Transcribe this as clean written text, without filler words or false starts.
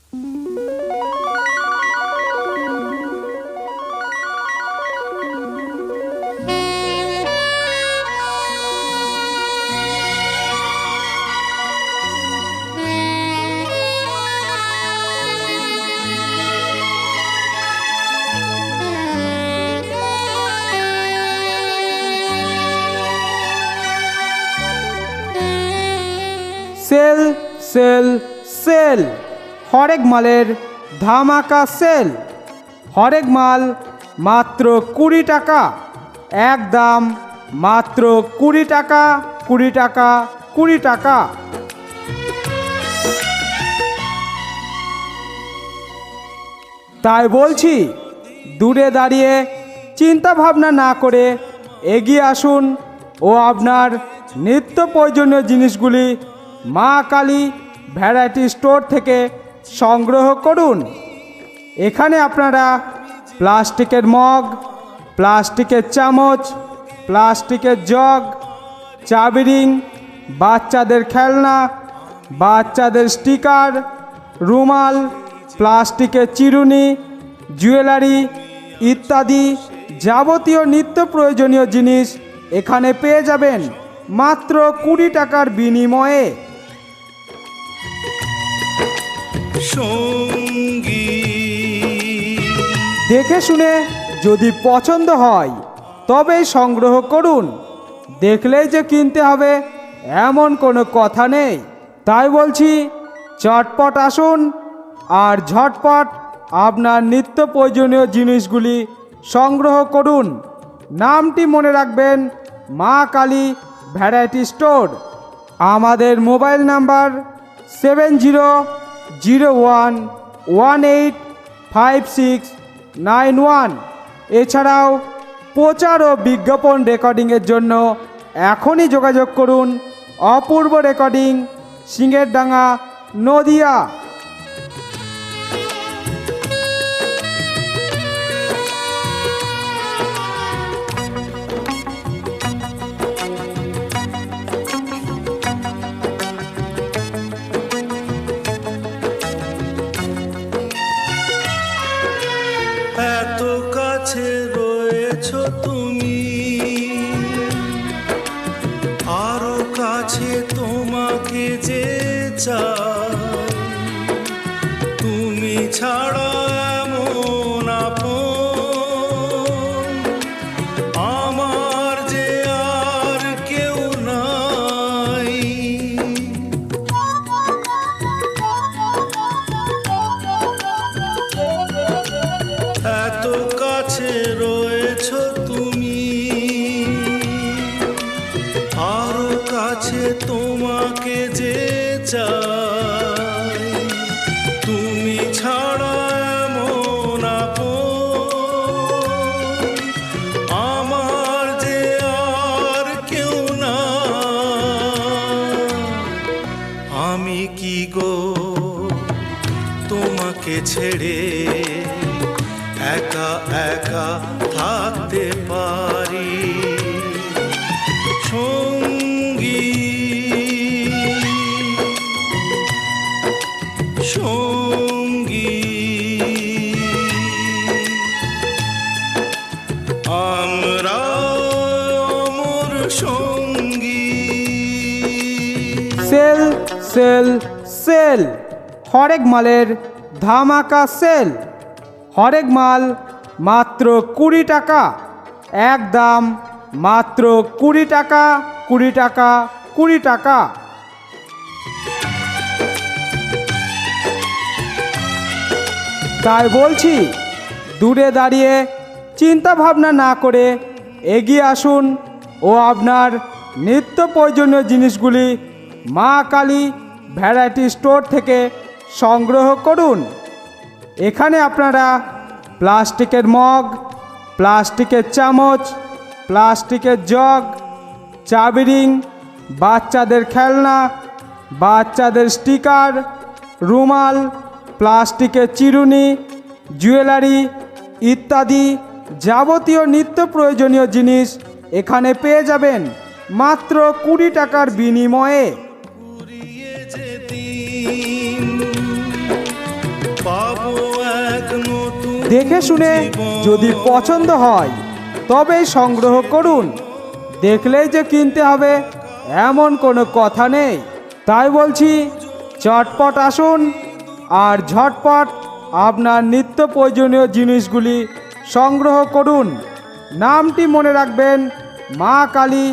Sell sell sell, হরেক মালের ধামাকা সেল। হরেক মাল মাত্র 20 টাকা, একদম মাত্র 20 টাকা, 20 টাকা, 20 টাকা। তাই বলছি, দূরে দাঁড়িয়ে চিন্তা ভাবনা না করে এগিয়ে আসুন ও আপনার নিত্য প্রয়োজনীয় জিনিসগুলি মা কালী ভ্যারাইটি স্টোর থেকে সংগ্রহ করুন। এখানে আপনারা প্লাস্টিকের মগ, প্লাস্টিকের চামচ, প্লাস্টিকের জগ, চাবি রিং, বাচ্চাদের খেলনা, বাচ্চাদের স্টিকার, রুমাল, প্লাস্টিকের চিরুনি, জুয়েলারি ইত্যাদি যাবতীয় নিত্য প্রয়োজনীয় জিনিস এখানে পেয়ে যাবেন মাত্র 20 টাকার বিনিময়ে। দেখে শুনে যদি পছন্দ হয় তবেই সংগ্রহ করুন। দেখলেই যে কিনতে হবে এমন কোনো কথা নেই। তাই বলছি, চটপট আসুন আর ঝটপট আপনার নিত্য প্রয়োজনীয় জিনিসগুলি সংগ্রহ করুন। নামটি মনে রাখবেন, মা কালী ভ্যারাইটি স্টোর। আমাদের মোবাইল নাম্বার 7001185691। এছাড়াও প্রচার ও বিজ্ঞাপন রেকর্ডিংয়ের জন্য এখনই যোগাযোগ করুন অপূর্ব রেকর্ডিং, সিংহেরডাঙ্গা, নদিয়া। এত কাছে রয়েছো তুমি, আরো কাছে তোমাকে যে চাই, তুমি ছাড়া এমন আপন আমার যে আর কেউ নাই। এত কাছে রয়েছো তুমি, আরো কাছে তোমাকে যে চাই, তুমি ছাড়া এমন আপন আমার যে আর কেউ না। আমি কি গো তোমাকে ছেড়ে একা একা থাকতে পারি? সঙ্গী সঙ্গী আমরা অমর সঙ্গী। সেল সেল সেল, হরেক মালের ধামাকা সেল। হরেক মাল মাত্র 20 টাকা, একদম মাত্র 20 টাকা, 20 টাকা, 20 টাকা। তাই বলছি, দূরে দাঁড়িয়ে চিন্তা ভাবনা না করে এগিয়ে আসুন ও আপনার নিত্য প্রয়োজনীয় জিনিসগুলি মা কালী ভ্যারাইটি স্টোর থেকে সংগ্রহ করুন। এখানে আপনারা প্লাস্টিকের মগ, প্লাস্টিকের চামচ, প্লাস্টিকের জগ, চাবি রিং, বাচ্চাদের খেলনা, বাচ্চাদের স্টিকার, রুমাল, প্লাস্টিকের চিরুনি, জুয়েলারি ইত্যাদি যাবতীয় নিত্য প্রয়োজনীয় জিনিস এখানে পেয়ে যাবেন মাত্র 20 টাকার বিনিময়ে। দেখে শুনে যদি পছন্দ হয় তবেই সংগ্রহ করুন, দেখলেই যে কিনতে হবে এমন কোনো কথা নেই। তাই বলছি, চটপট আসুন আর ঝটপট আপনার নিত্য প্রয়োজনীয় জিনিসগুলি সংগ্রহ করুন। নামটি মনে রাখবেন, মা কালী